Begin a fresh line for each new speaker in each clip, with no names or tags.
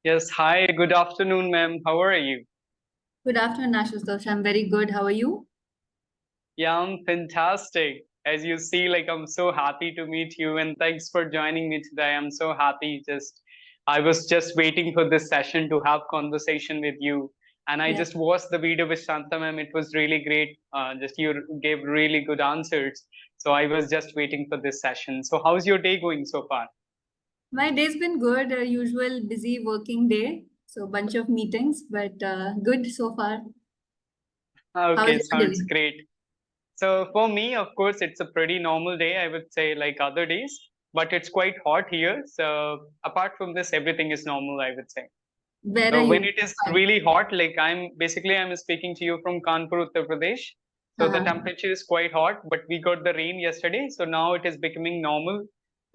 Yes, hi, good afternoon, ma'am. How are you?
Good afternoon, Ashutosh. I'm very good. How are you?
Yeah, I'm fantastic. As you see, I'm so happy to meet you and thanks for joining me today. I'm so happy. I was just waiting for this session to have conversation with you. And I
Yeah.
just watched the video with Shanta ma'am. It was really great. Just you gave really good answers. So I was just waiting for this session. So how's your day going so far?
My day's been good. A usual busy working day. So bunch of meetings, but good so far. How
Okay,
is your
sounds
day?
great. So for me, of course, it's a pretty normal day, I would say, like other days, but it's quite hot here. So apart from this, everything is normal, I would say.
Where are
So when
you?
it is really hot, I'm speaking to you from Kanpur, Uttar Pradesh. So the
Uh-huh.
temperature is quite hot, but we got the rain yesterday. So now it is becoming normal.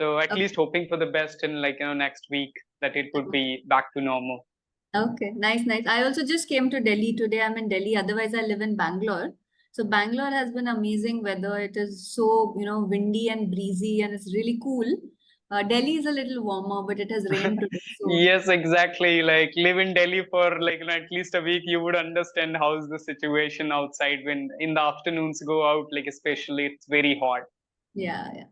So at least hoping for the best in next week that it would be back to normal.
Okay, nice, nice. I also just came to Delhi today. I'm in Delhi. Otherwise, I live in Bangalore. So Bangalore has been amazing weather. It is so, windy and breezy, and it's really cool. Delhi is a little warmer, but it has rained today. So
Yes, exactly. Like live in Delhi for at least a week, you would understand how's the situation outside when in the afternoons go out, like especially it's very hot.
yeah, yeah.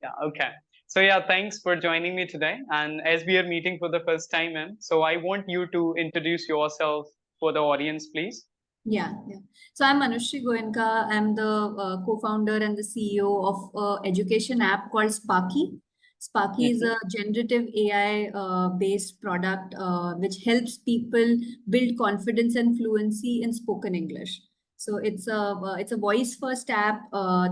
Yeah, okay. So yeah, thanks for joining me today. And as we are meeting for the first time, ma'am, so I want you to introduce yourself for the audience, please.
Yeah, yeah. So I'm Anushri Goenka. I'm the co-founder and the CEO of an education app called Sparky. Sparky is
Hmm.
a generative AI based product which helps people build confidence and fluency in spoken English. So it's a voice first app.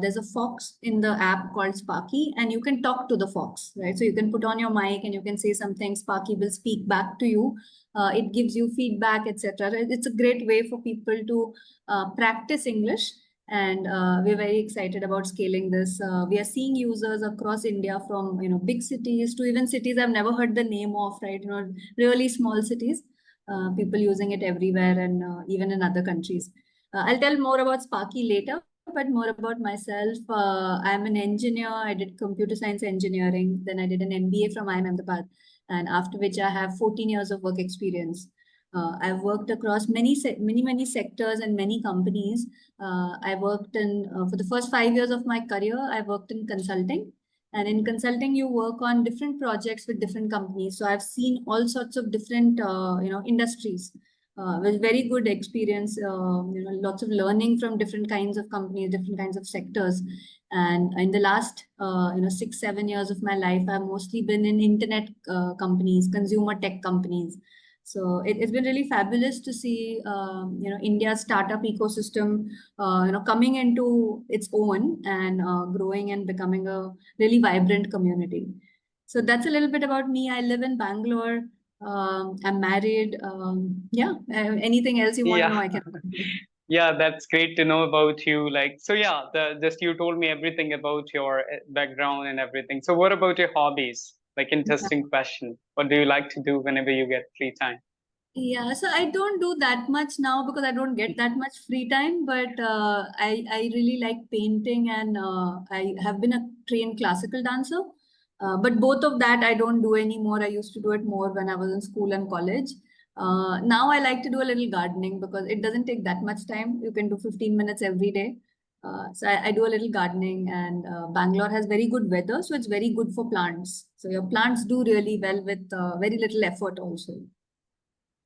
There's a fox in the app called Sparky, and you can talk to the fox, right? So you can put on your mic and you can say something. Sparky will speak back to you. It gives you feedback, etc. It's a great way for people to practice English, and we're very excited about scaling this. We are seeing users across India from big cities to even cities I've never heard the name of, right? Really small cities. People using it everywhere, and even in other countries. I'll tell more about Sparky later, but more about myself. I'm an engineer. I did computer science engineering. Then I did an MBA from IIM Ahmedabad, and after which I have 14 years of work experience. I've worked across many sectors and many companies. I worked in for the first 5 years of my career. I worked in consulting, and in consulting, you work on different projects with different companies. So I've seen all sorts of different industries. With very good experience, lots of learning from different kinds of companies, different kinds of sectors. And in the last, 6, 7 years of my life, I've mostly been in internet companies, consumer tech companies. So it's been really fabulous to see, India's startup ecosystem, coming into its own and growing and becoming a really vibrant community. So that's a little bit about me. I live in Bangalore. I'm married. Yeah. Anything else you want to know,
Yeah.
I can.
Yeah, that's great to know about you. The just you told me everything about your background and everything. So what about your hobbies? Like interesting question. What do you like to do whenever you get free time?
Yeah, so I don't do that much now because I don't get that much free time, but I really like painting, and I have been a trained classical dancer. But both of that I don't do anymore. I used to do it more when I was in school and college. Now I like to do a little gardening because it doesn't take that much time. You can do 15 minutes every day. So I do a little gardening, and Bangalore has very good weather, so it's very good for plants. So your plants do really well with very little effort also.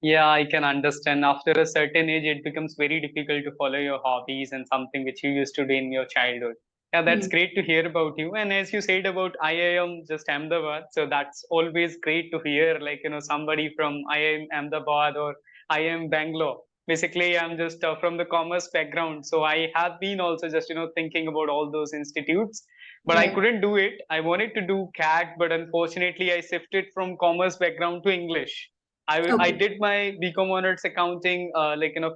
Yeah, I can understand. After a certain age, it becomes very difficult to follow your hobbies and something which you used to do in your childhood. Yeah, that's
Hmm.
great to hear about you. And as you said about IIM just Ahmedabad, so that's always great to hear, somebody from IIM Ahmedabad or IIM Bangalore. Basically, I'm just from the commerce background. So I have been also just, thinking about all those institutes, but I
Right.
couldn't do it. I wanted to do CAT, but unfortunately, I shifted from commerce background to English. I
Okay.
did my BCom honors accounting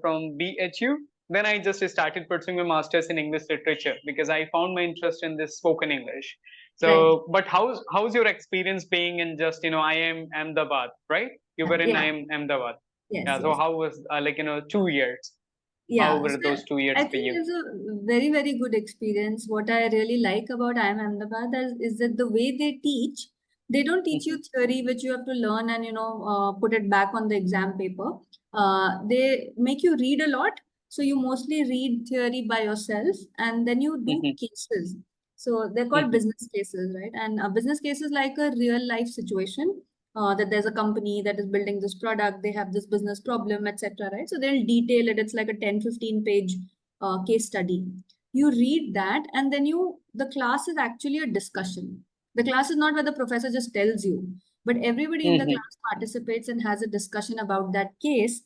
from BHU. Then I just started pursuing my masters in English literature because I found my interest in this spoken English.
Right.
So, but how's your experience being in just I am Ahmedabad, right? You were in I
Yeah.
am Ahmedabad.
Yes.
Yeah. So
Yes.
how was 2 years? How
Yeah.
were
So
those two
I
years for
think
you?
it's a very, very good experience. What I really like about IIM Ahmedabad is that the way they teach. They don't teach you theory which you have to learn and put it back on the exam paper. They make you read a lot. So you mostly read theory by yourself and then you do
Mhm,
cases. So they're called
mhm,
business cases, right? And a business case is like a real life situation, that there's a company that is building this product, they have this business problem, etc. Right? So they'll detail it. It's like a 10-15 page case study. You read that and then the class is actually a discussion. The class is not where the professor just tells you, but everybody in the
mhm.
class participates and has a discussion about that case,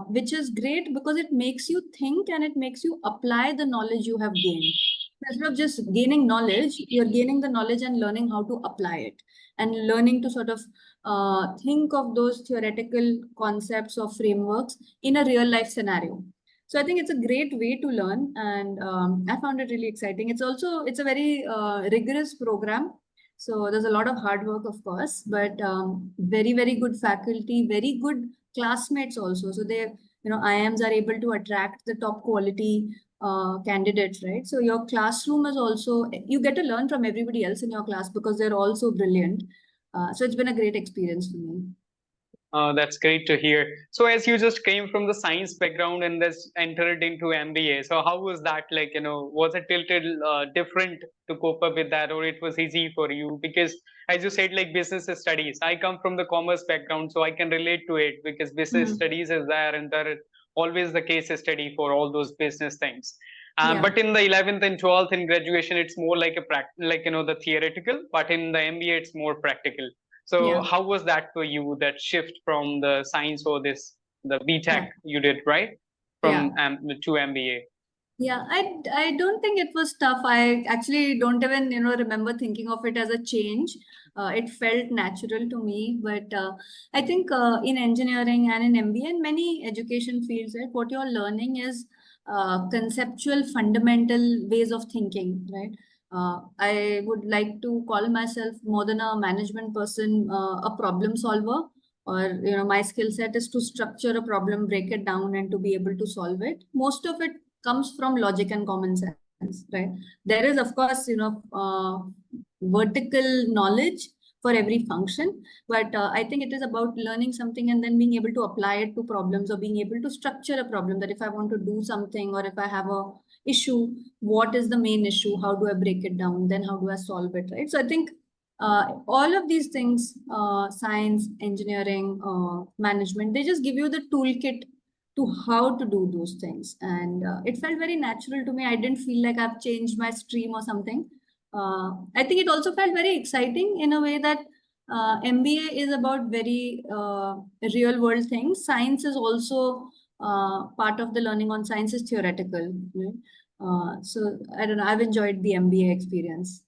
which is great because it makes you think and it makes you apply the knowledge you have gained. Instead of just gaining knowledge, you're gaining the knowledge and learning how to apply it and learning to sort of think of those theoretical concepts or frameworks in a real life scenario. So I think it's a great way to learn, and I found it really exciting. It's a very rigorous program, so there's a lot of hard work, of course, but very, very good faculty, very good classmates also. So IIMs are able to attract the top quality candidates, right? So your classroom is also, you get to learn from everybody else in your class because they're all so brilliant. So it's been a great experience for me.
That's great to hear. So, as you just came from the science background and this entered into MBA, so how was that like? Was it tilted different to cope up with that, or it was easy for you? Because, as you said, like business studies, I come from the commerce background, so I can relate to it because business
Mhm.
studies is there, and there is always the case study for all those business things.
Yeah.
But in the 11th and 12th in graduation, it's more like the theoretical, but in the MBA, it's more practical. So
Yeah.
how was that for you, that shift from the science or the
Yeah.
BTech you did, right?
Yeah.
From to MBA.
Yeah, I don't think it was tough. I actually don't even, remember thinking of it as a change. It felt natural to me. But I think in engineering and in MBA and many education fields, right, what you're learning is conceptual, fundamental ways of thinking, right? I would like to call myself more than a management person, a problem solver. Or, my skill set is to structure a problem, break it down, and to be able to solve it. Most of it comes from logic and common sense, right? There is, of course, vertical knowledge for every function, but I think it is about learning something and then being able to apply it to problems or being able to structure a problem, that if I want to do something or if I have a issue, what is the main issue? How do I break it down? Then how do I solve it, right? So I think all of these things, science, engineering, management, they just give you the toolkit to how to do those things. And it felt very natural to me. I didn't feel like I've changed my stream or something. I think it also felt very exciting in a way that MBA is about very real world things. Science is also part of the learning on science is theoretical. Right? So I don't know, I've enjoyed the MBA experience.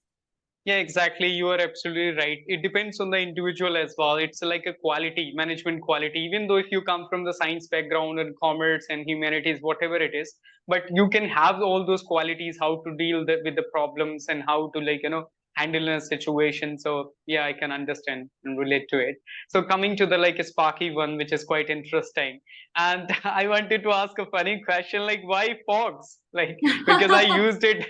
Yeah, exactly. You are absolutely right. It depends on the individual as well. It's like a quality, management quality. Even though if you come from the science background and commerce and humanities, whatever it is, but you can have all those qualities, how to deal with the problems and how to handle a situation. So yeah, I can understand and relate to it. So coming to the like a Sparky one, which is quite interesting. And I wanted to ask a funny question, like why fox? Like because I used it.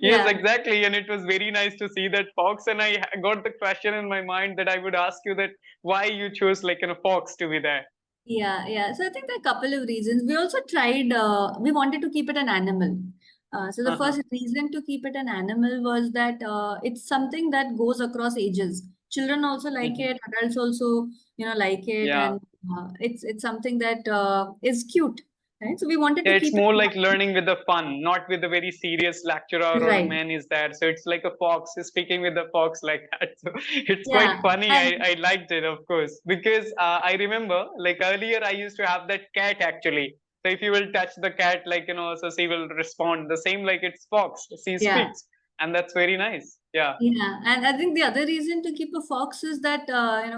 Yes,
Yeah.
exactly. And it was very nice to see that fox. And I got the question in my mind that I would ask you that why you chose like a fox to be there.
Yeah, yeah. So I think there are a couple of reasons. We also tried, we wanted to keep it an animal. So the
Uh-huh.
first reason to keep it an animal was that it's something that goes across ages. Children also like
Mhm.
it, adults also, like it,
Yeah.
and it's something that is cute, right? So we wanted
Yeah,
to
it's
keep it
more like learning with the fun, not with a very serious lecturer or a
right.
man is there. So it's like a fox speaking with a fox like that. So it's quite
Yeah,
funny.
and
I liked it, of course, because I remember like earlier I used to have that cat actually. So if you will touch the cat, so she will respond the same like it's fox. She
yeah.
speaks, and that's very nice. Yeah.
Yeah, and I think the other reason to keep a fox is that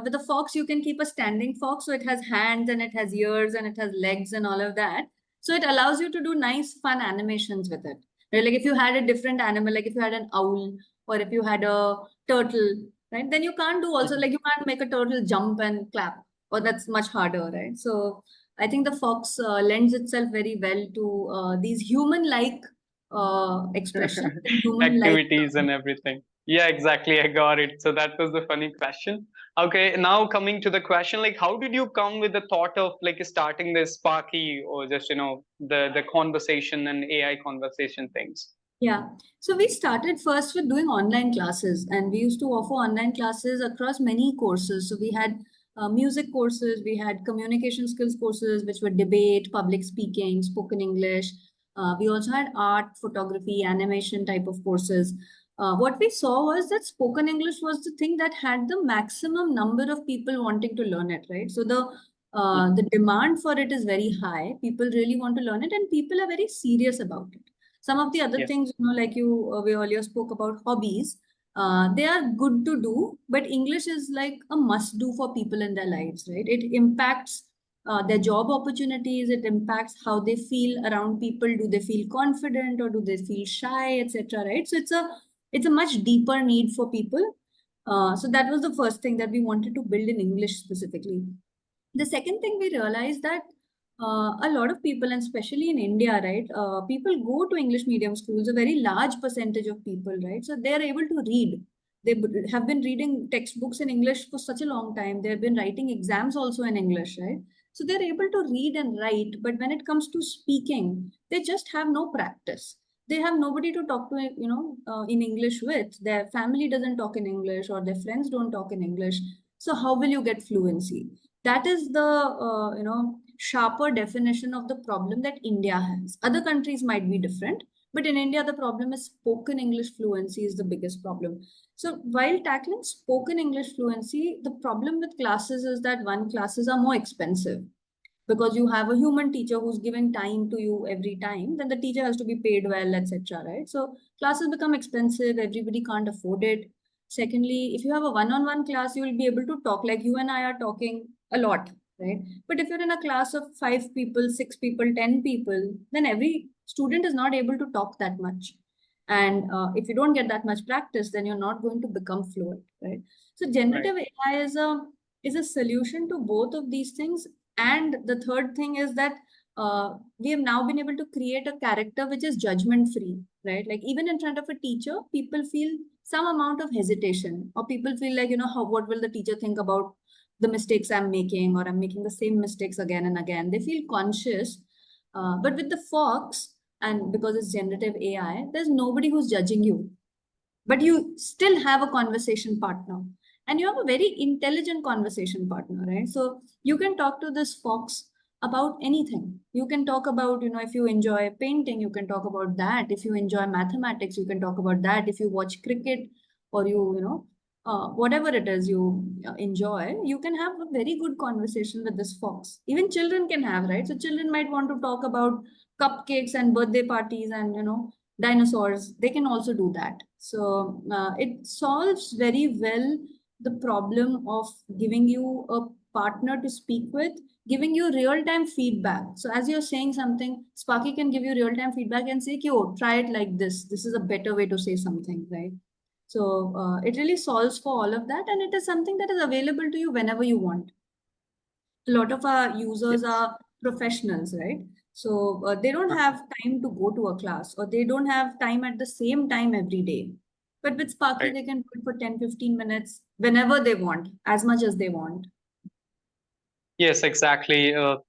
with a fox you can keep a standing fox, so it has hands and it has ears and it has legs and all of that. So it allows you to do nice, fun animations with it. Right? Like if you had a different animal, like if you had an owl or if you had a turtle, right? Then you can't do also
Mhm.
like you can't make a turtle jump and clap, or that's much harder, right? So I think the fox lends itself very well to these human-like expressions and human-like
Activities and everything. Yeah, exactly. I got it. So that was the funny question. Okay, now coming to the question, like, how did you come with the thought of like starting this Sparky or just, the conversation and AI conversation things?
Yeah. So we started first with doing online classes, and we used to offer online classes across many courses. So we had music courses, we had communication skills courses, which were debate, public speaking, spoken English. We also had art, photography, animation type of courses. What we saw was that spoken English was the thing that had the maximum number of people wanting to learn it, right? So the demand for it is very high. People really want to learn it, and people are very serious about it. Some of the other
Yeah,
things, like we earlier spoke about hobbies, they are good to do, but English is like a must do for people in their lives, right? It impacts their job opportunities, it impacts how they feel around people. Do they feel confident or do they feel shy, etc., right? So it's a much deeper need for people. So that was the first thing that we wanted to build in English specifically. The second thing we realized that a lot of people, and especially in India, right, people go to English medium schools, a very large percentage of people, right? So they're able to read. Have been reading textbooks in English for such a long time. They've been writing exams also in English, right? So they're able to read and write. But when it comes to speaking, they just have no practice. They have nobody to talk to, in English with. Their family doesn't talk in English, or their friends don't talk in English. So how will you get fluency? That is the sharper definition of the problem that India has. Other countries might be different, but in India the problem is spoken English fluency is the biggest problem. So while tackling spoken English fluency, the problem with classes is that one, classes are more expensive because you have a human teacher who's giving time to you every time. Then the teacher has to be paid well, etc., right? So classes become expensive, everybody can't afford it. Secondly, if you have a one-on-one class, you will be able to talk like you and I are talking a lot, right? But if you're in a class of 5 people, 6 people, 10 people, then every student is not able to talk that much. And if you don't get that much practice, then you're not going to become fluent, right? So
right.
generative AI is a solution to both of these things. And the third thing is that we have now been able to create a character which is judgment free, right? Like even in front of a teacher, people feel some amount of hesitation, or people feel like, what will the teacher think about the mistakes I'm making, or I'm making the same mistakes again and again. They feel conscious. But with the Fox, and because it's generative AI, there's nobody who's judging you, but you still have a conversation partner, and you have a very intelligent conversation partner, right? So you can talk to this Fox about anything. You can talk about, if you enjoy painting, you can talk about that. If you enjoy mathematics, you can talk about that. If you watch cricket, or whatever it is you enjoy, you can have a very good conversation with this Fox. Even children can have, right? So children might want to talk about cupcakes and birthday parties and dinosaurs. They can also do that. So it solves very well the problem of giving you a partner to speak with, giving you real-time feedback. So as you're saying something, Sparky can give you real-time feedback and say, "Oh, try it like this. This is a better way to say something," right? So it really solves for all of that, and it is something that is available to you whenever you want. A lot of our users
Yes.
are professionals, right? So they don't
Uh-huh.
have time to go to a class, or they don't have time at the same time every day. But with Sparky,
Right.
they can do it for 10-15 minutes whenever they want, as much as they want.
Yes, exactly.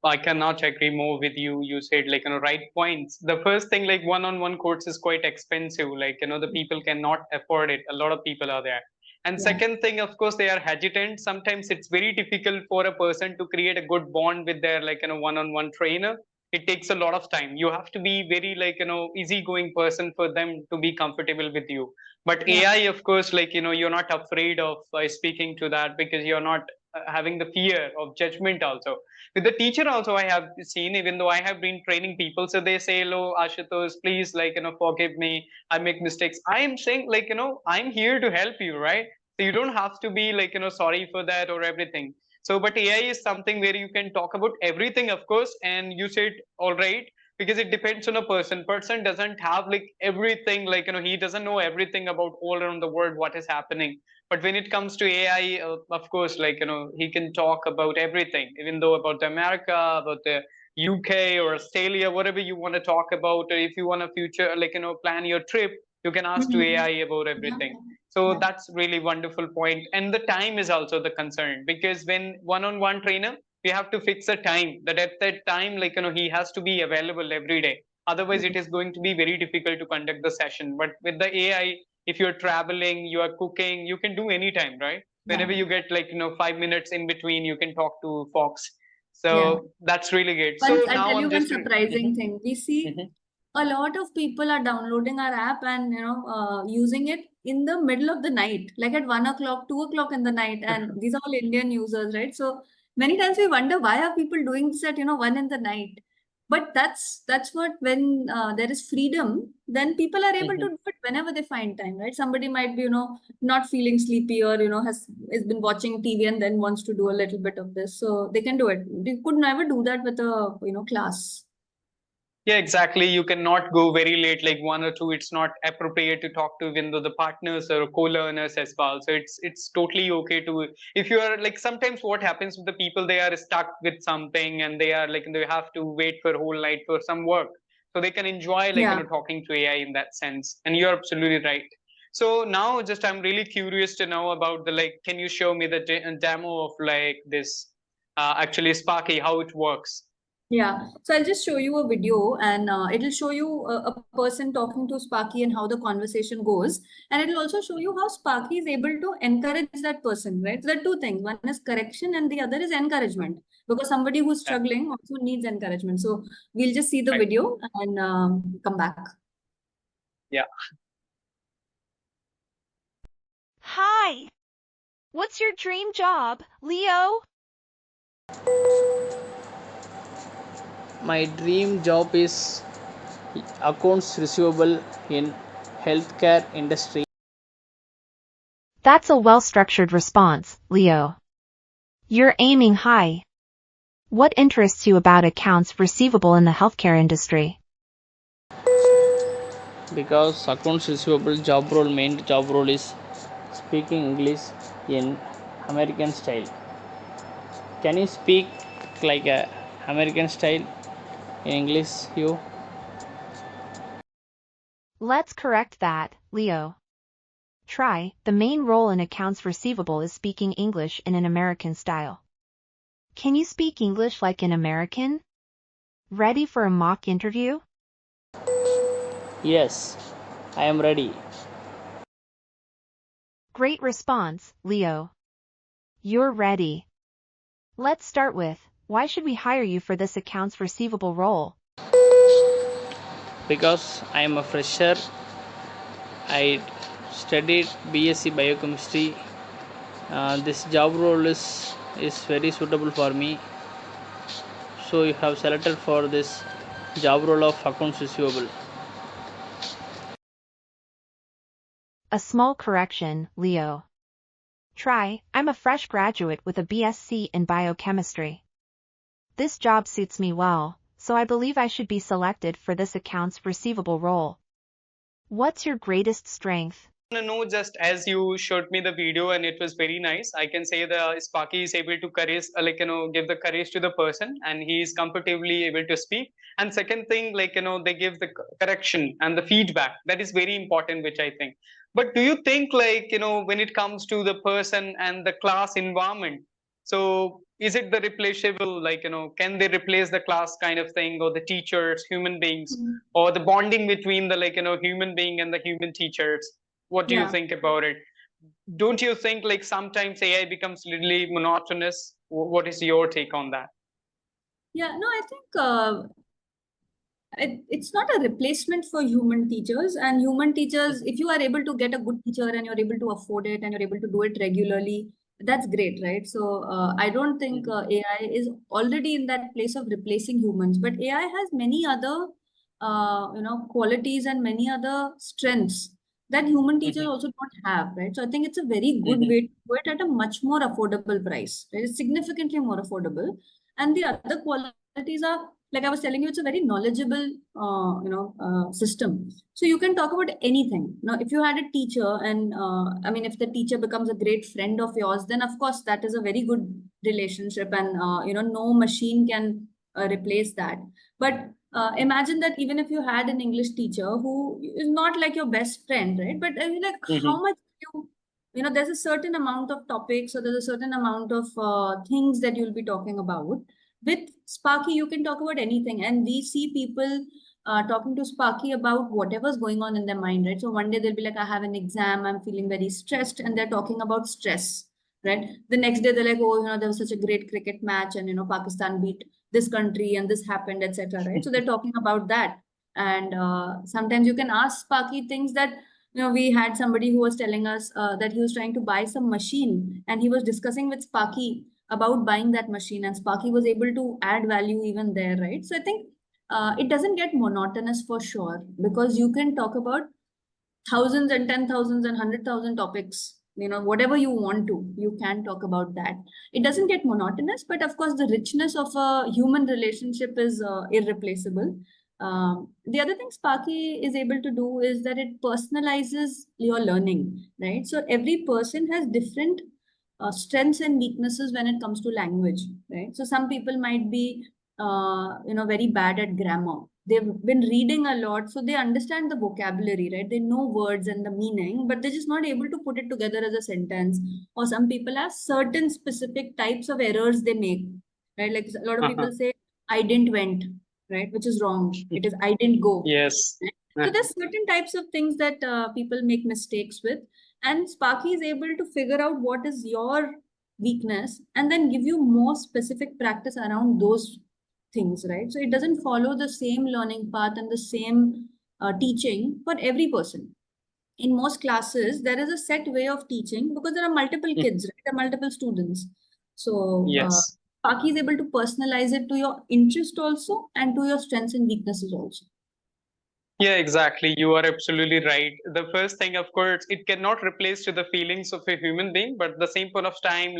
I cannot agree more with you. You said like, right points. The first thing, like one-on-one course is quite expensive. Like, the people cannot afford it. A lot of people are there. And
Yeah.
second thing, of course, they are hesitant. Sometimes it's very difficult for a person to create a good bond with their like, one-on-one trainer. It takes a lot of time. You have to be very like, easygoing person for them to be comfortable with you. But
Yeah.
AI, of course, like, you're not afraid of speaking to that because you're not having the fear of judgment also. With the teacher also, I have seen, even though I have been training people, so they say, hello, Ashutosh, please, like, forgive me. I make mistakes. I am saying, like, I'm here to help you, right? So you don't have to be like, sorry for that or everything. So, but AI is something where you can talk about everything, of course, and you said, all right, because it depends on a person. Person doesn't have like everything, like, he doesn't know everything about all around the world, what is happening. But when it comes to AI, of course, like, he can talk about everything, even though about the America, about the UK or Australia, whatever you want to talk about, or if you want a future, like, plan your trip, You can ask to
Mhm.
AI about
Yeah.
everything. So
Yeah.
that's really wonderful point. And the time is also the concern, because when one-on-one trainer, we have to fix a time that at that time, like, he has to be available every day. Otherwise, it is going to be very difficult to conduct the session. But with the AI, if you're traveling, you are cooking, you can do anytime, right? Whenever
Yeah.
you get like, 5 minutes in between, you can talk to Fox.
Yeah.
So that's really great.
Once
So
I'll
now
tell you
I'm
one
just.
surprising thing. We see
Mhm.
a lot of people are downloading our app and using it in the middle of the night, like at 1 o'clock, 2 o'clock in the night. And these are all Indian users, right? So many times we wonder why are people doing this at 1 in the night. But that's what, when there is freedom, then people are able to
Mhm.
do it whenever they find time, right? Somebody might be not feeling sleepy, or has been watching TV and then wants to do a little bit of this, so they can do it. They could never do that with a class.
Yeah, exactly. You cannot go very late, like 1 or 2. It's not appropriate to talk to even though the partners or co-learners as well. So it's totally okay to, if you are like, sometimes what happens with the people, they are stuck with something and they are like, they have to wait for a whole night for some work. So they can enjoy like,
Yeah.
talking to AI in that sense. And you're absolutely right. So now just I'm really curious to know about the, like, can you show me the demo of like this actually Sparky, how it works?
Yeah, so I'll just show you a video, and it'll show you a person talking to Sparky and how the conversation goes. And it'll also show you how Sparky is able to encourage that person, right? So there are two things. One is correction and the other is encouragement, because somebody who's
Yeah,
struggling also needs encouragement. So we'll just see the
right.
video and come back.
Yeah.
Hi. What's your dream job, Leo?
My dream job is accounts receivable in healthcare industry.
That's a well-structured response, Leo. You're aiming high. What interests you about accounts receivable in the healthcare industry?
Because accounts receivable main job role is speaking English in American style. Can you speak like a American style in English, you?
Let's correct that, Leo. Try, the main role in accounts receivable is speaking English in an American style. Can you speak English like an American? Ready for a mock interview?
Yes, I am ready.
Great response, Leo. You're ready. Let's start with, why should we hire you for this accounts receivable role?
Because I am a fresher. I studied BSc biochemistry. This job role is very suitable for me. So you have selected for this job role of accounts receivable.
A small correction, Leo. Try, I'm a fresh graduate with a BSc in biochemistry. This job suits me well, so I believe I should be selected for this accounts receivable role. What's your greatest strength?
To know, just as you showed me the video and it was very nice, I can say the Sparky is able to courage, like, give the courage to the person and he is comfortably able to speak. And second thing, like, they give the correction and the feedback. That is very important, which I think. But do you think, like, when it comes to the person and the class environment, so is it the replaceable, like, can they replace the class kind of thing, or the teachers, human beings,
Mhm.
or the bonding between the, like, human being and the human teachers? What do you
Yeah.
think about it? Don't you think like sometimes AI becomes really monotonous? What is your take on that?
Yeah, no, I think it's not a replacement for human teachers. And human teachers, if you are able to get a good teacher and you're able to afford it and you're able to do it regularly, that's great, right? So I don't think
Mhm.
AI is already in that place of replacing humans, but AI has many other qualities and many other strengths that human teachers
Mhm.
also don't have, right? So I think it's a very good
Mhm.
way to do it at a much more affordable price, right? It's significantly more affordable. And the other qualities are, like I was telling you, it's a very knowledgeable system. So you can talk about anything. Now, if you had a teacher, and I mean, if the teacher becomes a great friend of yours, then of course that is a very good relationship, and no machine can replace that. But imagine that even if you had an English teacher who is not like your best friend, right? But like
Mm-hmm.
how much there's a certain amount of topics or there's a certain amount of things that you'll be talking about. With Sparky, you can talk about anything, and we see people talking to Sparky about whatever's going on in their mind, right? So one day they'll be like, I have an exam, I'm feeling very stressed, and they're talking about stress, right? The next day they're like, oh, there was such a great cricket match, and Pakistan beat this country, and this happened, etc. Right? So they're talking about that, and sometimes you can ask Sparky things that we had somebody who was telling us that he was trying to buy some machine, and he was discussing with Sparky about buying that machine, and Sparky was able to add value even there, right? So I think it doesn't get monotonous for sure, because you can talk about thousands and 10,000s and 100,000 topics, whatever you want to, you can talk about that. It doesn't get monotonous, but of course the richness of a human relationship is irreplaceable. The other thing Sparky is able to do is that it personalizes your learning, right? So every person has different strengths and weaknesses when it comes to language, right? So some people might be, very bad at grammar. They've been reading a lot, so they understand the vocabulary, right? They know words and the meaning, but they're just not able to put it together as a sentence. Or some people have certain specific types of errors they make, right? Like a lot of people say, I didn't went, right? Which is wrong. It is, I didn't go.
Yes.
Right? So there's certain types of things that people make mistakes with. And Sparky is able to figure out what is your weakness and then give you more specific practice around those things, right? So it doesn't follow the same learning path and the same teaching for every person. In most classes, there is a set way of teaching because there are multiple kids, right? There are multiple students. So
Yes.
Sparky is able to personalize it to your interest also and to your strengths and weaknesses also.
Yeah, exactly. You are absolutely right. The first thing, of course, it cannot replace to the feelings of a human being, but at the same point of time,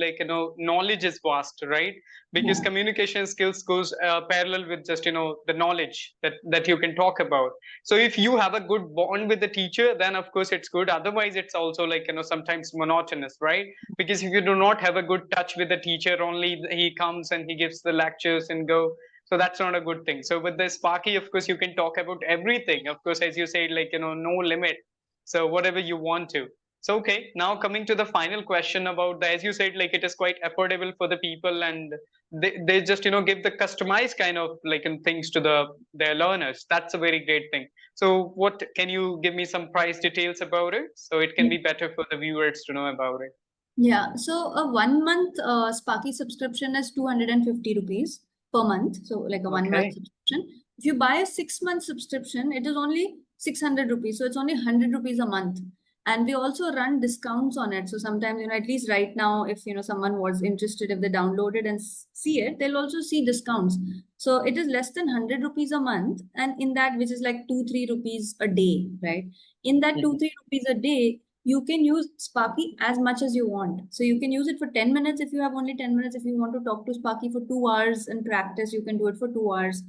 knowledge is vast, right? Because
Yeah.
communication skills goes parallel with just, the knowledge that you can talk about. So if you have a good bond with the teacher, then of course it's good. Otherwise, it's also sometimes monotonous, right? Because if you do not have a good touch with the teacher, only he comes and he gives the lectures and go. So that's not a good thing. So with the Sparky, of course, you can talk about everything. Of course, as you said, no limit. So whatever you want to. So, okay, now coming to the final question about as you said, it is quite affordable for the people and they just, give the customized kind of things to their learners. That's a very great thing. So what, can you give me some price details about it? So it can be better for the viewers to know about it.
Yeah, so a 1 month Sparky subscription is 250 rupees per month. So like a 1 month subscription. If you buy a 6-month subscription, it is only 600 rupees. So it's only 100 rupees a month. And we also run discounts on it. So sometimes, at least right now, if, someone was interested, if they download it and see it, they'll also see discounts. So it is less than 100 rupees a month. And in that, which is like 2-3 rupees a day, right? In that 2-3 rupees a day, you can use Sparky as much as you want. So you can use it for 10 minutes if you have only 10 minutes. If you want to talk to Sparky for 2 hours and practice, you can do it for 2 hours.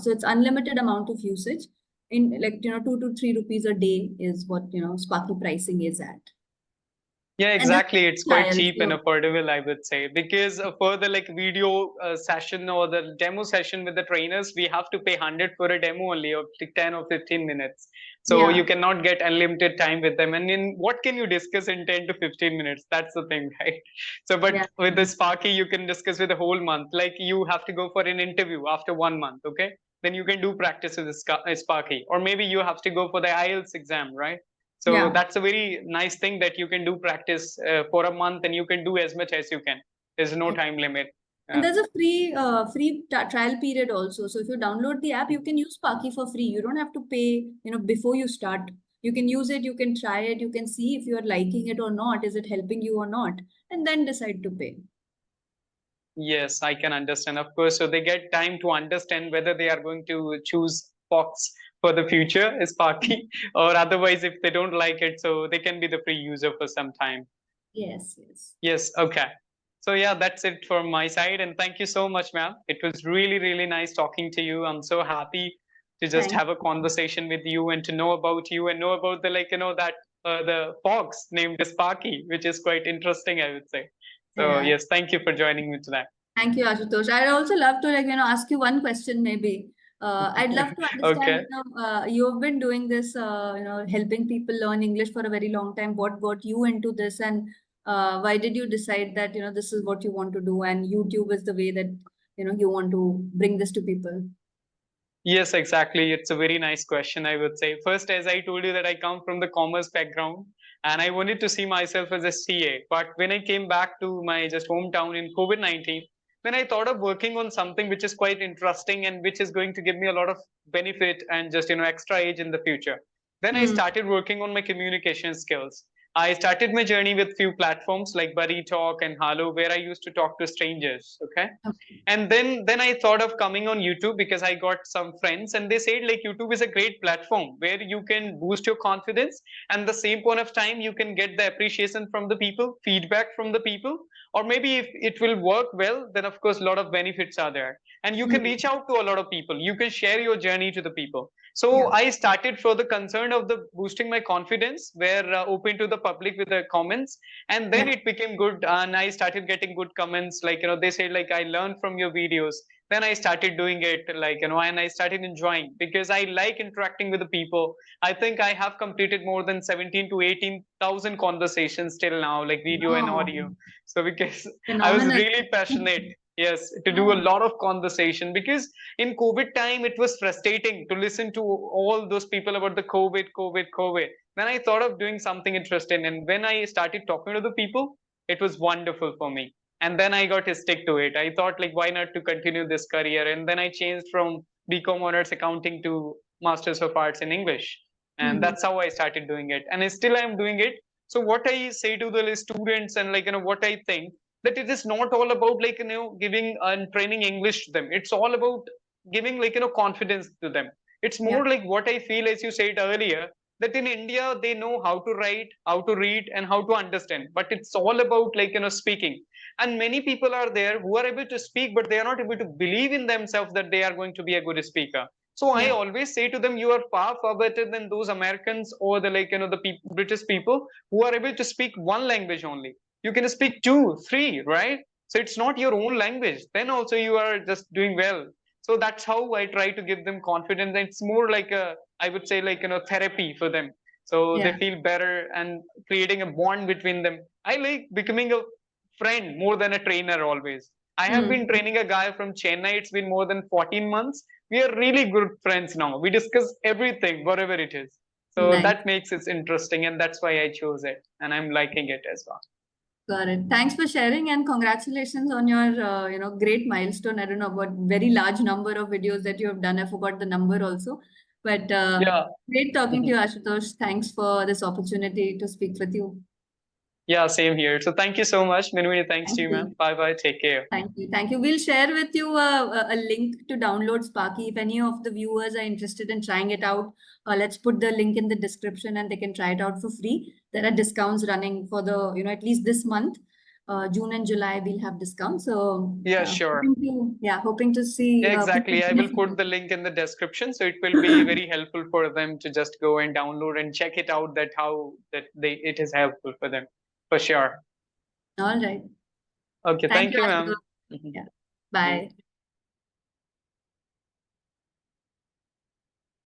So it's unlimited amount of usage. In 2 to 3 rupees a day is what Sparky pricing is at.
Yeah, exactly. It's quite
trials,
cheap and affordable, I would say, because for the video session or the demo session with the trainers, we have to pay 100 for a demo only of 10 or 15 minutes. So
Yeah.
you cannot get unlimited time with them. And in what can you discuss in 10 to 15 minutes? That's the thing, right? So, but
Yeah.
with the Sparky, you can discuss with the whole month. Like you have to go for an interview after 1 month, okay? Then you can do practice with the Sparky. Or maybe you have to go for the IELTS exam, right? So
Yeah.
that's a very nice thing that you can do practice for a month and you can do as much as you can. There's no time limit.
And there's a free trial period also. So if you download the app, you can use Sparky for free. You don't have to pay, before you start. You can use it, you can try it, you can see if you are liking it or not, is it helping you or not, and then decide to pay.
Yes, I can understand, of course. So they get time to understand whether they are going to choose Fox for the future as Sparky, or otherwise, if they don't like it, so they can be the free user for some time.
Yes, yes.
Yes, okay. So yeah, that's it from my side. And thank you so much, ma'am. It was really, really nice talking to you. I'm so happy to just have a conversation with you and to know about you and know about the the fox named Sparky, which is quite interesting, I would say. So yes, thank you for joining me today.
Thank you, Ashutosh. I'd also love to ask you one question maybe. I'd love to
Okay.
understand, you've been doing this, helping people learn English for a very long time. What got you into this, and why did you decide that, this is what you want to do, and YouTube is the way that, you want to bring this to people?
Yes, exactly. It's a very nice question, I would say. First, as I told you that I come from the commerce background and I wanted to see myself as a CA. But when I came back to my just hometown in COVID-19, when I thought of working on something which is quite interesting and which is going to give me a lot of benefit and just, extra age in the future, then I
Hmm.
started working on my communication skills. I started my journey with few platforms like Buddy Talk and Halo, where I used to talk to strangers. Okay.
Okay.
And then I thought of coming on YouTube because I got some friends and they said like YouTube is a great platform where you can boost your confidence, and the same point of time you can get the appreciation from the people, feedback from the people, or maybe if it will work well, then of course a lot of benefits are there, and you can
Hmm.
reach out to a lot of people, you can share your journey to the people. So
Yeah.
I started for the concern of the boosting my confidence, where open to the public with the comments, and then
Yeah.
it became good, and I started getting good comments, like they said like I learned from your videos. Then I started doing it, like and I started enjoying because I like interacting with the people. I think I have completed more than 17 to 18,000 conversations till now, like video and audio.
Wow.
So because I was
Phenomenal.
really passionate, yes, to do a
Yeah.
lot of conversation, because in COVID time it was frustrating to listen to all those people about the COVID. Then I thought of doing something interesting, and when I started talking to the people, it was wonderful for me. And then I got to stick to it. I thought like, why not to continue this career? And then I changed from BCom honors accounting to Masters of Arts in English, and
Hmm.
that's how I started doing it. And still I'm doing it. So what I say to the students, and like what I think, that it is not all about like giving and training English to them. It's all about giving like confidence to them. It's
Yeah.
more like what I feel, as you said earlier, that in India they know how to write, how to read, and how to understand. But it's all about like speaking. And many people are there who are able to speak, but they are not able to believe in themselves that they are going to be a good speaker. So I
Yeah.
always say to them, you are far better than those Americans or the like the British people who are able to speak one language only. You can speak two, three, right? So it's not your own language. Then also you are just doing well. So that's how I try to give them confidence. It's more like a, I would say like therapy for them. So they
Yeah.
feel better and creating a bond between them. I like becoming a friend more than a trainer always. I have
Hmm.
been training a guy from Chennai. It's been more than 14 months. We are really good friends now. We discuss everything, whatever it is. So
Nice.
that makes it interesting, and that's why I chose it, and I'm liking it as well.
Got it. Thanks for sharing, and congratulations on your, great milestone. I don't know about very large number of videos that you have done. I forgot the number also, but
Yeah.
great talking to you, Ashutosh. Thanks for this opportunity to speak with you.
Yeah, same here. So thank you so much. Many, many thanks to
Thank
you,
you.
ma'am. Bye bye. Take care.
Thank you. Thank you. We'll share with you a link to download Sparky. If any of the viewers are interested in trying it out, let's put the link in the description and they can try it out for free. There are discounts running for the, at least this month. June and July, we'll have discounts. So,
Yeah, sure.
hoping to see
Yeah,
people
exactly. I will put
benefit.
the link in the description, so it will be very helpful for them to just go and download and check it out. That how that they it is helpful for them, for sure.
All right.
Okay,
Thank
thank
you,
you,
Ashutosh.
ma'am.
Yeah. Bye.